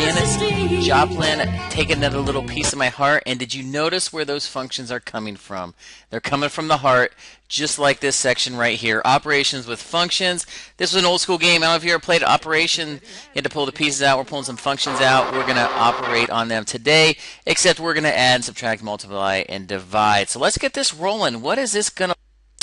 Janis Joplin, take another little piece of my heart. And did you notice where those functions are coming from? They're coming from the heart, just like this section right here. Operations with functions. This was an old school game. I don't know if you ever played Operation. You had to pull the pieces out. We're pulling some functions out. We're going to operate on them today, except we're going to add, subtract, multiply, and divide. So let's get this rolling. What is this going to...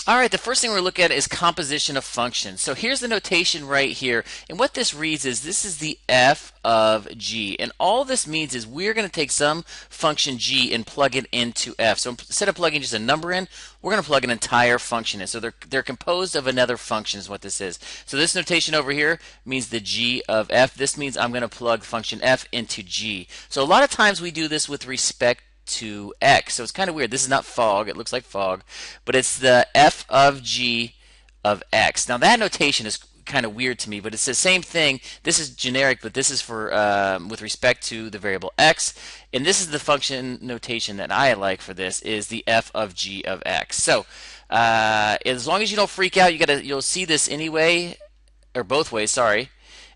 All right, the first thing we're going to look at is composition of functions. So here's the notation right here. And what this reads is this is the f of g. And all this means is we're going to take some function g and plug it into f. So instead of plugging just a number in, we're going to plug an entire function in. So they're composed of another function is what this is. So this notation over here means the g of f. This means I'm going to plug function f into g. So a lot of times we do this with respect to x. So it's kind of weird. This is not fog. It looks like fog, but it's the f of g of x. Now that notation is kind of weird to me, but it's the same thing. This is generic, but this is for with respect to the variable x, and this is the function notation that I like for this is the f of g of x. So as long as you don't freak out, you'll see this anyway, or both ways. Sorry,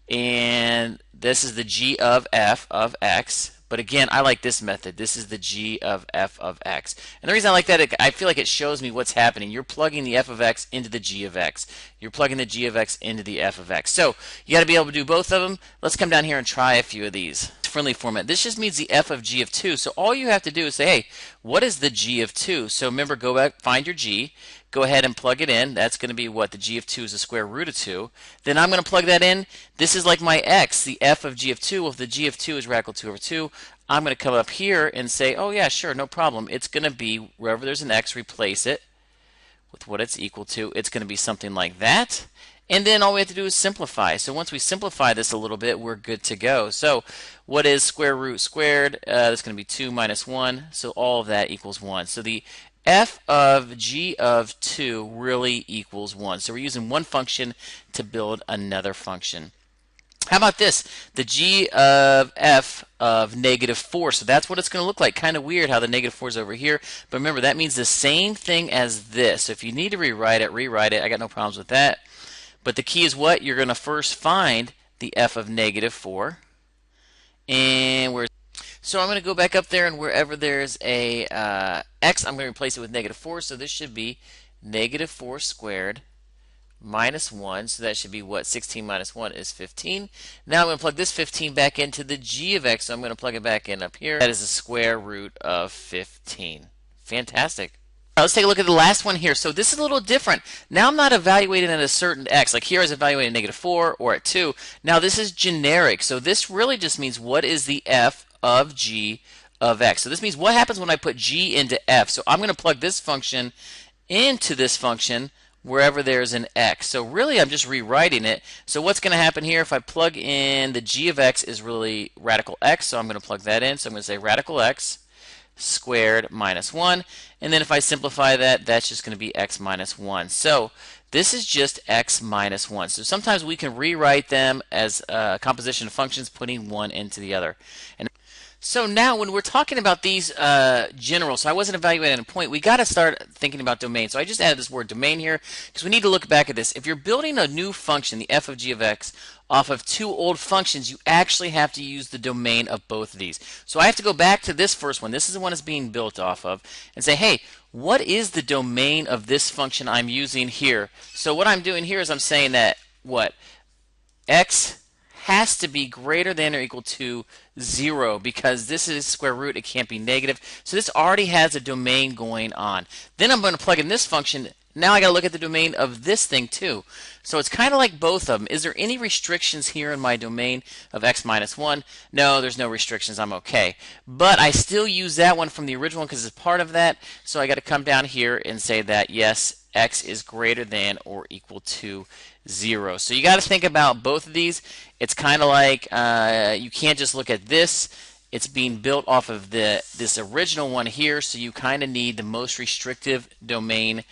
and this is the g of f of x. But again, I like this method. This is the g of f of x. And the reason I like that, I feel like it shows me what's happening. You're plugging the f of x into the g of x. You're plugging the g of x into the f of x. So you got to be able to do both of them. Let's come down here and try a few of these. Friendly format. This just means the f of g of 2. So all you have to do is say, hey, what is the g of 2? So remember, go back, find your g. Go ahead and plug it in. That's going to be what? The g of 2 is the square root of 2. Then I'm going to plug that in. This is like my x, the f of g of 2. Well, if the g of 2 is radical 2 over 2, I'm going to come up here and say, oh yeah, sure, no problem. It's going to be, wherever there's an x, replace it with what it's equal to. It's going to be something like that. And then all we have to do is simplify. So once we simplify this a little bit, we're good to go. So what is square root squared? That's going to be 2 minus 1. So all of that equals 1. So the f of g of 2 really equals 1. So we're using one function to build another function. How about this? The g of f of negative 4. So that's what it's going to look like. Kind of weird how the negative 4 is over here. But remember, that means the same thing as this. So if you need to rewrite it, rewrite it. I got no problems with that. But the key is what? You're going to first find the f of negative 4. And so I'm going to go back up there, and wherever there's a x, I'm going to replace it with negative 4. So this should be negative 4 squared minus 1. So that should be what? 16 minus 1 is 15. Now I'm going to plug this 15 back into the g of x. So I'm going to plug it back in up here. That is the square root of 15. Fantastic. Now let's take a look at the last one here. So this is a little different. Now I'm not evaluating at a certain x. Like here I was evaluating negative 4 or at 2. Now this is generic. So this really just means what is the f of g of x. So this means what happens when I put g into f. So I'm going to plug this function into this function wherever there's an x. So really I'm just rewriting it. So what's going to happen here if I plug in the g of x is really radical x. So I'm going to plug that in. So I'm going to say radical x squared minus 1. And then if I simplify that, that's just going to be x minus 1. So this is just x minus 1. So sometimes we can rewrite them as a composition of functions, putting one into the other. And so now when we're talking about these general, so I wasn't evaluating a point, we got to start thinking about domain. So I just added this word domain here because we need to look back at this. If you're building a new function, the f of g of x, off of two old functions, you actually have to use the domain of both of these. So I have to go back to this first one. This is the one it's being built off of, and say, hey, what is the domain of this function I'm using here? So what I'm doing here is I'm saying that what? X has to be greater than or equal to 0 because this is square root, it can't be negative. So this already has a domain going on. Then I'm going to plug in this function. Now I got to look at the domain of this thing too. So it's kind of like both of them. Is there any restrictions here in my domain of x minus 1? No, there's no restrictions. I'm okay. But I still use that one from the original one because it's part of that. So I got to come down here and say that yes, x is greater than or equal to 0. So you got to think about both of these. It's kind of like you can't just look at this. It's being built off of this original one here. So you kind of need the most restrictive domain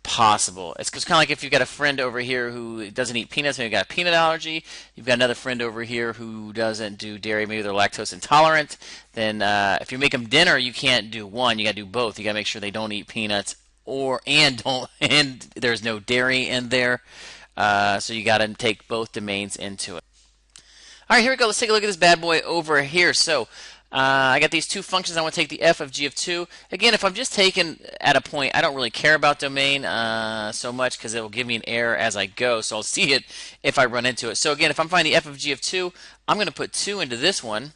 possible. It's kind of like if you've got a friend over here who doesn't eat peanuts, maybe you've got a peanut allergy. You've got another friend over here who doesn't do dairy, maybe they're lactose intolerant. Then if you make them dinner, you can't do one. You got to do both. You got to make sure they don't eat peanuts and there's no dairy in there. So you got to take both domains into it. All right, here we go. Let's take a look at this bad boy over here. So I got these two functions. I want to take the f of g of 2. Again, if I'm just taking at a point, I don't really care about domain so much because it will give me an error as I go. So I'll see it if I run into it. So again, if I'm finding the f of g of 2, I'm going to put 2 into this one.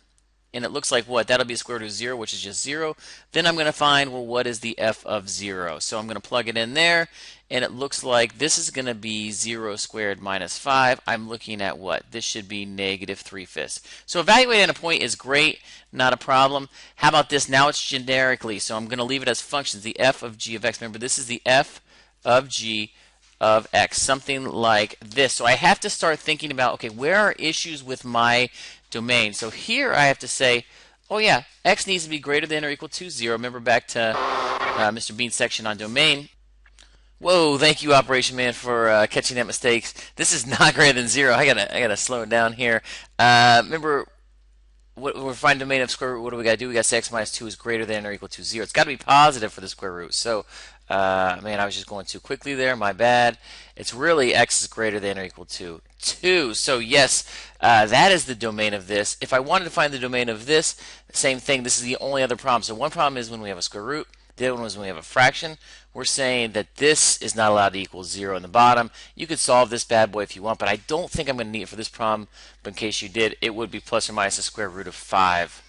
And it looks like what? That'll be the square root of 0, which is just 0. Then I'm going to find, well, what is the f of 0? So I'm going to plug it in there, and it looks like this is going to be 0 squared minus 5. I'm looking at what? This should be negative 3/5. So evaluating a point is great, not a problem. How about this? Now it's generically, so I'm going to leave it as functions, the f of g of x. Remember, this is the f of g of x, something like this. So I have to start thinking about, okay, where are issues with my domain? So here I have to say, oh yeah, x needs to be greater than or equal to 0. Remember back to Mr. Bean's section on domain. Whoa, thank you, Operation Man, for catching that mistake. This is not greater than 0. I gotta slow it down here. Remember, we're finding domain of square root. What do we got to do? We got to say x minus 2 is greater than or equal to 0. It's got to be positive for the square root. So, man, I was just going too quickly there. My bad. It's really x is greater than or equal to 2. So, yes, that is the domain of this. If I wanted to find the domain of this, same thing. This is the only other problem. So, one problem is when we have a square root. The other one is when we have a fraction. We're saying that this is not allowed to equal 0 in the bottom. You could solve this bad boy if you want, but I don't think I'm going to need it for this problem. But in case you did, it would be plus or minus the square root of 5.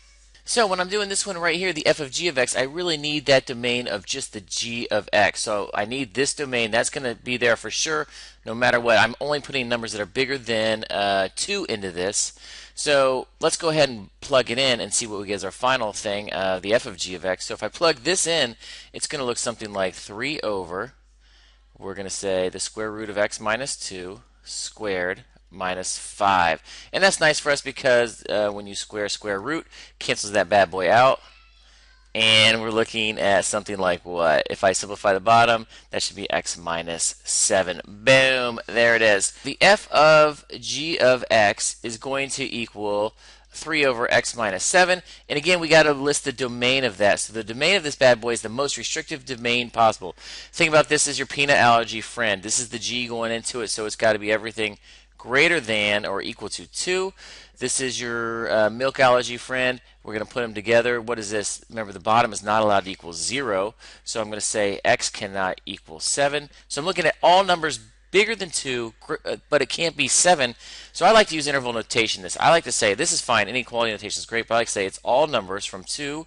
So when I'm doing this one right here, the f of g of x, I really need that domain of just the g of x. So I need this domain. That's going to be there for sure, no matter what. I'm only putting numbers that are bigger than 2 into this. So let's go ahead and plug it in and see what we get as our final thing, the f of g of x. So if I plug this in, it's going to look something like 3 over, we're going to say the square root of x minus 2 squared minus 5. And that's nice for us because when you square root, cancels that bad boy out. And we're looking at something like what? If I simplify the bottom, that should be x minus 7. Boom! There it is. The f of g of x is going to equal 3 over x minus 7. And again, we got to list the domain of that. So the domain of this bad boy is the most restrictive domain possible. Think about this as your peanut allergy friend. This is the g going into it, so it's got to be everything greater than or equal to 2. This is your milk allergy friend. We're going to put them together. What is this? Remember, the bottom is not allowed to equal 0. So I'm going to say x cannot equal 7. So I'm looking at all numbers bigger than 2, but it can't be 7. So I like to use interval notation. I like to say, this is fine. Inequality notation is great, but I like to say it's all numbers from 2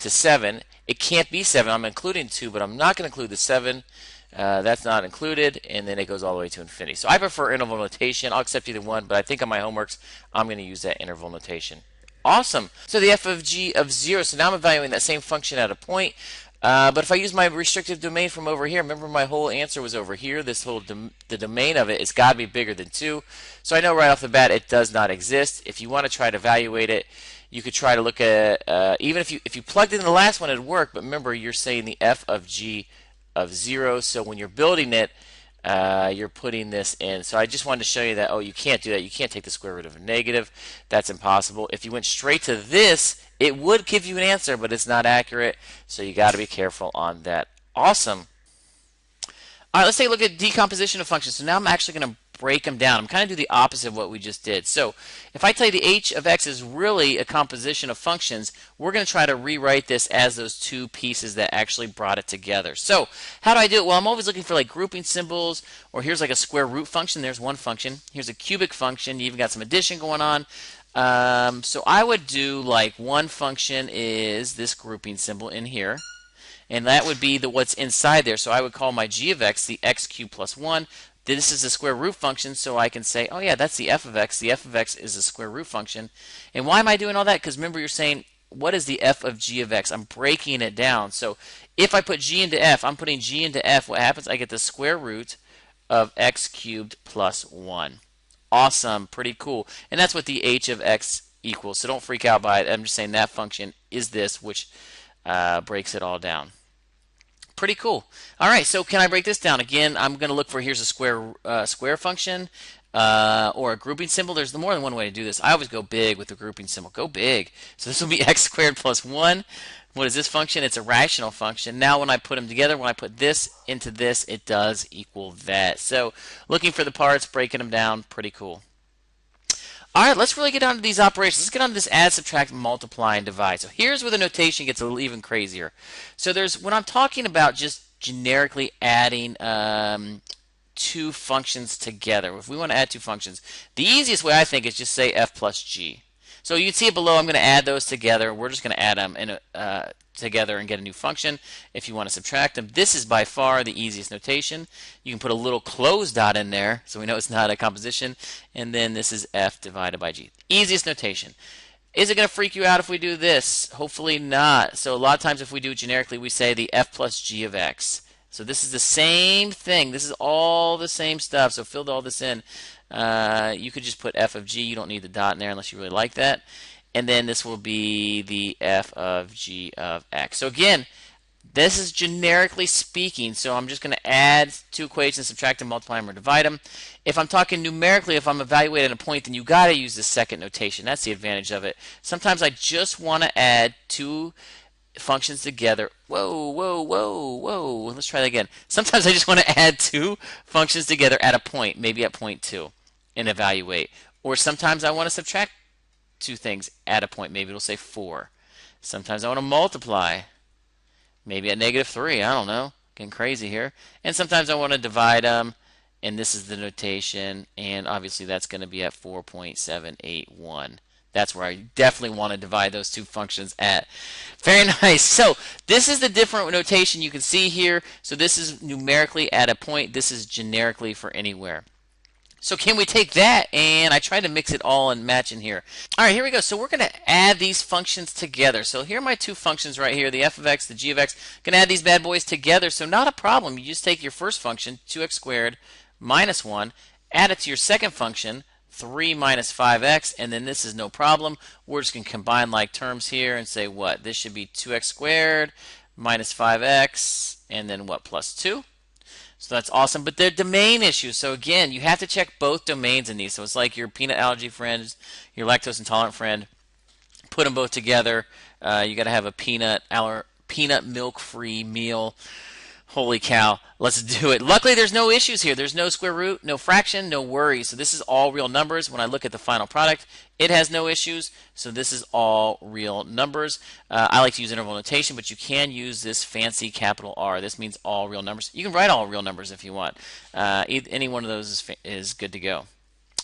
to 7. It can't be 7. I'm including 2, but I'm not going to include the 7. That's not included, and then it goes all the way to infinity. So I prefer interval notation. I'll accept either one, but I think on my homeworks, I'm going to use that interval notation. Awesome. So the f of g of 0. So now I'm evaluating that same function at a point. But if I use my restrictive domain from over here, remember my whole answer was over here. This whole the domain of it has got to be bigger than 2. So I know right off the bat it does not exist. If you want to try to evaluate it, you could try to look at even if you plugged in the last one, it'd work. But remember, you're saying the f of g of 0. So when you're building it, you're putting this in. So I just wanted to show you that, oh, you can't do that. You can't take the square root of a negative. That's impossible. If you went straight to this, it would give you an answer, but it's not accurate. So you got to be careful on that. Awesome. All right, let's take a look at decomposition of functions. So now I'm actually going to break them down. I'm kind of do the opposite of what we just did. So if I tell you the h of x is really a composition of functions, we're going to try to rewrite this as those two pieces that actually brought it together. So how do I do it? Well, I'm always looking for like grouping symbols, or here's like a square root function. There's one function. Here's a cubic function. You even got some addition going on. So I would do like one function is this grouping symbol in here. And that would be what's inside there. So I would call my g of x the x cubed plus 1. This is a square root function, so I can say, oh yeah, that's the f of x. The f of x is a square root function. And why am I doing all that? Because remember, you're saying, what is the f of g of x? I'm breaking it down. So if I put g into f, I'm putting g into f. What happens? I get the square root of x cubed plus 1. Awesome. Pretty cool. And that's what the h of x equals. So don't freak out by it. I'm just saying that function is this, which breaks it all down. Pretty cool. All right, so can I break this down? Again, I'm going to look for, here's a square function or a grouping symbol. There's more than one way to do this. I always go big with the grouping symbol. Go big. So this will be x squared plus 1. What is this function? It's a rational function. Now when I put them together, when I put this into this, it does equal that. So looking for the parts, breaking them down, pretty cool. All right, let's really get down to these operations. Let's get on to this add, subtract, multiply, and divide. So here's where the notation gets a little even crazier. So there's when I'm talking about just generically adding two functions together. If we want to add two functions, the easiest way I think is just say f plus g. So you can see it below. I'm going to add those together. We're just going to add them together and get a new function. If you want to subtract them, this is by far the easiest notation. You can put a little closed dot in there so we know it's not a composition. And then this is f divided by g. Easiest notation. Is it going to freak you out if we do this? Hopefully not. So a lot of times if we do it generically, we say the f plus g of x. So this is the same thing. This is all the same stuff. So fill all this in. You could just put f of g. You don't need the dot in there unless you really like that. And then this will be the f of g of x. So again, this is generically speaking. So I'm just going to add two equations, subtract them, multiply them, or divide them. If I'm talking numerically, if I'm evaluating a point, then you got to use the second notation. That's the advantage of it. Sometimes I just want to add two functions together. Whoa, whoa, whoa, whoa. Let's try that again. Sometimes I just want to add two functions together at a point, maybe at point 2, and evaluate. Or sometimes I want to subtract two things at a point. Maybe it'll say 4. Sometimes I want to multiply, maybe at -3. I don't know. Getting crazy here. And sometimes I want to divide them, and this is the notation, and obviously that's going to be at 4.781. That's where I definitely want to divide those two functions at. Very nice. So this is the different notation you can see here. So this is numerically at a point. This is generically for anywhere. So can we take that, and I tried to mix it all and match in here. All right, here we go. So we're going to add these functions together. So here are my two functions right here, the f of x, the g of x. Going to add these bad boys together. So not a problem. You just take your first function, 2x squared minus 1, add it to your second function, 3 minus 5x, and then this is no problem. We're just going to combine like terms here and say what? This should be 2x squared minus 5x, and then what? Plus 2. So that's awesome, but they're domain issues. So again, you have to check both domains in these. So it's like your peanut allergy friend, your lactose intolerant friend. Put them both together. You got to have a peanut milk-free meal. Holy cow, let's do it. Luckily, there's no issues here. There's no square root, no fraction, no worries. So this is all real numbers. When I look at the final product, it has no issues. So this is all real numbers. I like to use interval notation, but you can use this fancy capital R. This means all real numbers. You can write all real numbers if you want. Any one of those is good to go.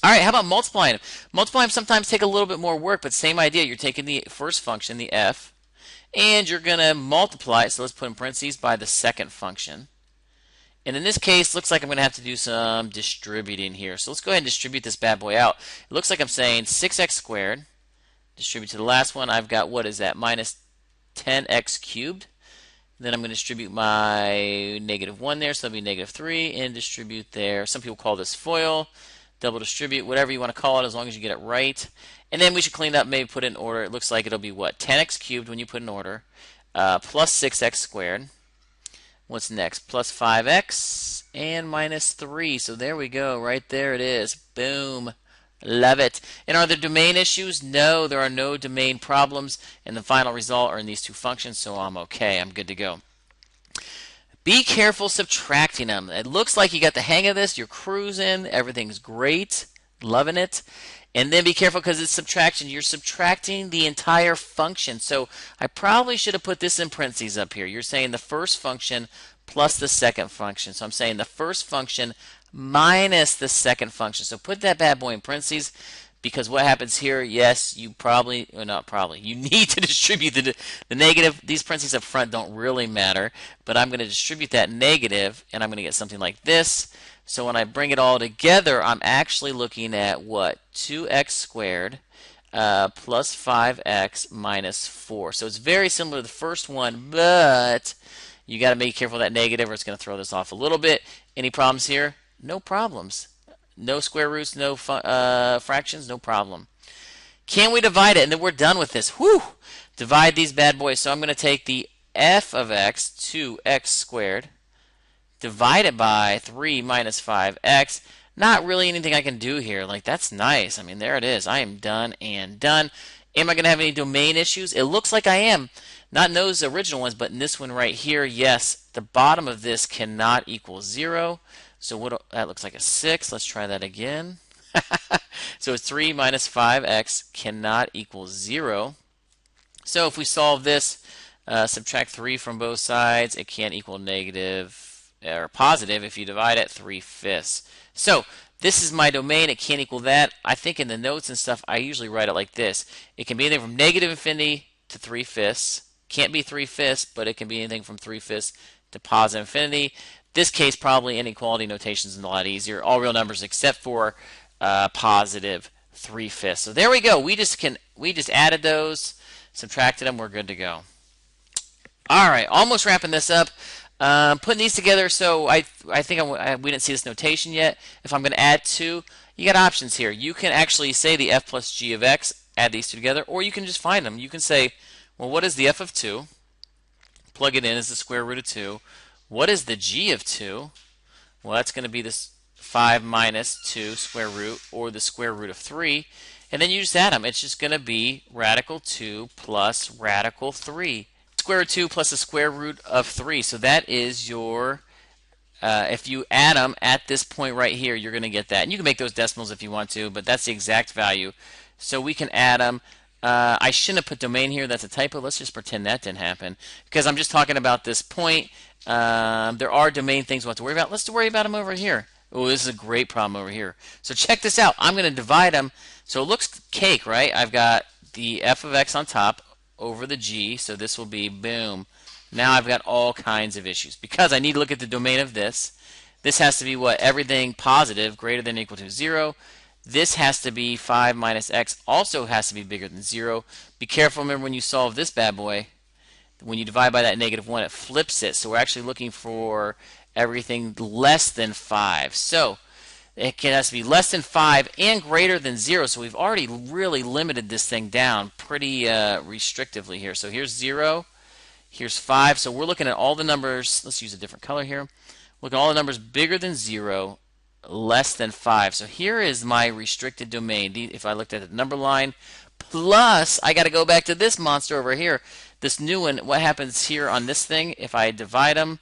All right, how about multiplying them? Multiplying them sometimes take a little bit more work, but same idea. You're taking the first function, the f, and you're going to multiply it, so let's put in parentheses, by the second function. And in this case, looks like I'm going to have to do some distributing here. So let's go ahead and distribute this bad boy out. It looks like I'm saying 6x squared. Distribute to the last one. I've got, what is that, minus 10x cubed. Then I'm going to distribute my -1 there, so that'll be -3, and distribute there. Some people call this FOIL. Double distribute, whatever you want to call it, as long as you get it right. And then we should clean up, maybe put it in order. It looks like it'll be what? 10x cubed when you put in order, plus 6x squared. What's next? Plus 5x and minus 3. So there we go. Right there it is. Boom. Love it. And are there domain issues? No, there are no domain problems. And the final result are in these two functions, so I'm okay. I'm good to go. Be careful subtracting them. It looks like you got the hang of this. You're cruising. Everything's great. Loving it. And then be careful because it's subtraction. You're subtracting the entire function. So I probably should have put this in parentheses up here. You're saying the first function plus the second function. So I'm saying the first function minus the second function. So put that bad boy in parentheses. Because what happens here, yes, you probably, or not probably, you need to distribute the negative. These parentheses up front don't really matter, but I'm going to distribute that negative, and I'm going to get something like this. So when I bring it all together, I'm actually looking at what? 2x squared plus 5x minus 4. So it's very similar to the first one, but you got to be careful of that negative, or it's going to throw this off a little bit. Any problems here? No problems. No square roots, no fractions, no problem. Can we divide it? And then we're done with this. Whew! Divide these bad boys. So I'm going to take the f of x, 2x squared, divide it by 3 minus 5x. Not really anything I can do here. Like, that's nice. I mean, there it is. I am done and done. Am I going to have any domain issues? It looks like I am. Not in those original ones, but in this one right here, yes. The bottom of this cannot equal 0. So that looks like a 6. Let's try that again. So 3 minus 5x cannot equal 0. So if we solve this, subtract 3 from both sides, it can't equal negative or positive if you divide it 3/5. So this is my domain. It can't equal that. I think in the notes and stuff, I usually write it like this. It can be anything from negative infinity to 3/5. Can't be 3/5, but it can be anything from 3/5 to positive infinity. This case, probably inequality notation is a lot easier. All real numbers except for positive 3/5. So there we go. We just added those, subtracted them. We're good to go. All right, almost wrapping this up. Putting these together, so I think we didn't see this notation yet. If I'm going to add 2, you got options here. You can actually say the f plus g of x, add these two together, or you can just find them. You can say, well, what is the f of 2? Plug it in as the square root of 2. What is the g of 2? Well, that's going to be this 5 minus 2 square root, or the square root of 3. And then you just add them. It's just going to be radical 2 plus radical 3. Square root of 2 plus the square root of 3. So that is your, if you add them at this point right here, you're going to get that. And you can make those decimals if you want to, but that's the exact value. So we can add them. I shouldn't have put domain here. That's a typo. Let's just pretend that didn't happen, because I'm just talking about this point. There are domain things we'll have to worry about. Let's worry about them over here. Oh, this is a great problem over here. So check this out. I'm going to divide them. So it looks cake, right? I've got the f of x on top over the g, so this will be boom. Now I've got all kinds of issues because I need to look at the domain of this. This has to be what? Everything positive greater than or equal to 0. This has to be 5 minus x, also has to be bigger than 0. Be careful, remember, when you solve this bad boy, when you divide by that -1, it flips it. So we're actually looking for everything less than 5. So it has to be less than 5 and greater than 0. So we've already really limited this thing down pretty restrictively here. So here's 0, here's 5. So we're looking at all the numbers. Let's use a different color here. Look at all the numbers bigger than 0, less than 5. So here is my restricted domain. If I looked at the number line, plus I got to go back to this monster over here. This new one, what happens here on this thing, if I divide them,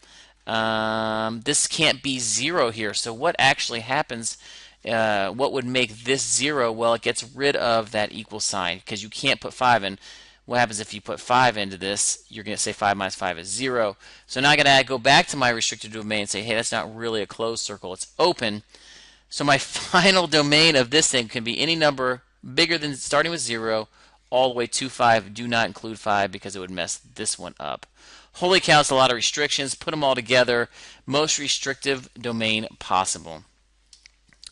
this can't be 0 here. So what actually happens, what would make this 0? Well, it gets rid of that equal sign because you can't put 5 in. What happens if you put 5 into this? You're going to say 5 minus 5 is 0. So now I'm going to go back to my restricted domain and say, hey, that's not really a closed circle. It's open. So my final domain of this thing can be any number bigger than, starting with 0, all the way to 5. Do not include 5 because it would mess this one up. Holy cow, it's a lot of restrictions. Put them all together. Most restrictive domain possible.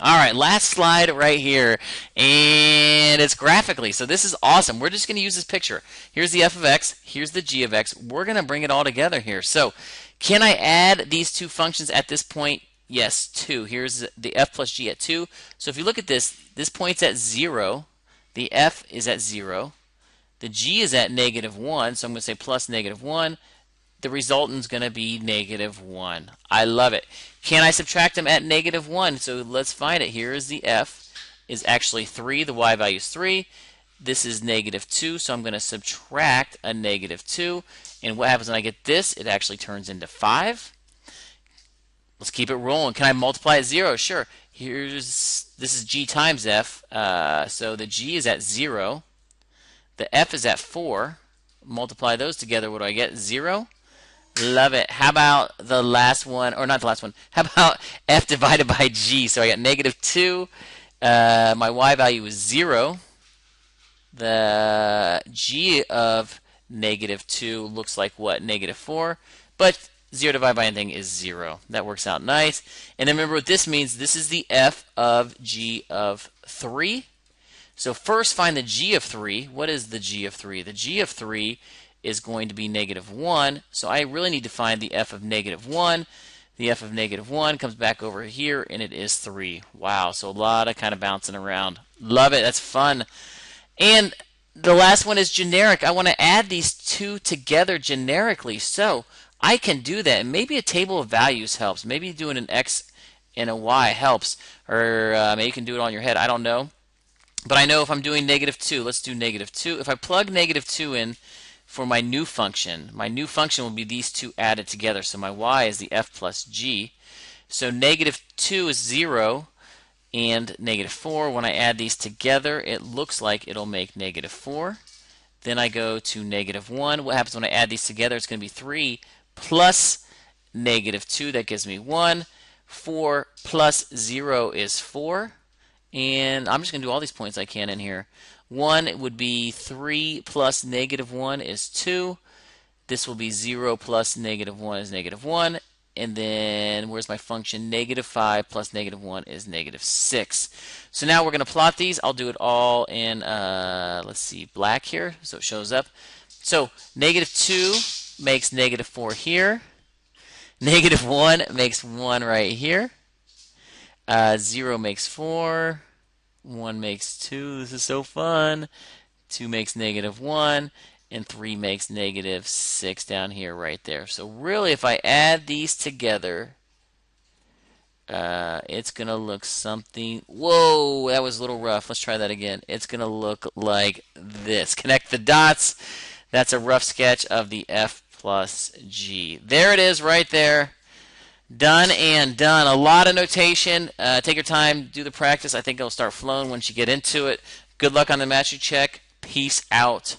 All right, last slide right here, and it's graphically. So this is awesome. We're just going to use this picture. Here's the f of x. Here's the g of x. We're going to bring it all together here. So can I add these two functions at this point? Yes, 2. Here's the f plus g at 2. So if you look at this, this point's at 0. The f is at 0. The g is at -1, so I'm going to say plus -1. The resultant is going to be -1. I love it. Can I subtract them at -1? So let's find it. Here is the f is actually 3. The y value is 3. This is -2, so I'm going to subtract a -2. And what happens when I get this? It actually turns into 5. Let's keep it rolling. Can I multiply at 0? Sure. This is g times f. So the g is at 0. The f is at 4. Multiply those together. What do I get? 0. Love it. How about the last one, or not the last one? How about f divided by g? So I got -2. My y value is 0. The g of -2 looks like what? -4. But 0 divided by anything is 0. That works out nice. And then remember what this means. This is the f of g of 3. So first find the g of 3. What is the g of 3? The g of 3 is going to be -1. So I really need to find the f of -1. The f of -1 comes back over here, and it is 3. Wow, so a lot of kind of bouncing around. Love it. That's fun. And the last one is generic. I want to add these two together generically. So I can do that. And maybe a table of values helps. Maybe doing an x and a y helps. Or maybe you can do it on your head. I don't know. But I know if I'm doing -2, let's do -2. If I plug -2 in for my new function will be these two added together. So my y is the f plus g. So -2 is 0. and negative 4. When I add these together, it looks like it'll make negative 4. Then I go to negative 1. What happens when I add these together? It's going to be 3 plus negative 2. That gives me 1. 4 plus 0 is 4. And I'm just going to do all these points I can in here. 1 would be 3 plus negative 1 is 2. This will be 0 plus negative 1 is negative 1. And then where's my function? Negative 5 plus negative 1 is negative 6. So now we're going to plot these. I'll do it all in, let's see, black here so it shows up. So negative 2 makes negative 4 here. Negative 1 makes 1 right here. 0 makes 4. 1 makes 2. This is so fun. 2 makes negative 1. And 3 makes negative 6 down here right there. So really, if I add these together, it's going to look something... Whoa, that was a little rough. Let's try that again. It's going to look like this. Connect the dots. That's a rough sketch of the f plus g. There it is right there. Done and done. A lot of notation. Take your time, do the practice. I think it'll start flowing once you get into it. Good luck on the math you check. Peace out.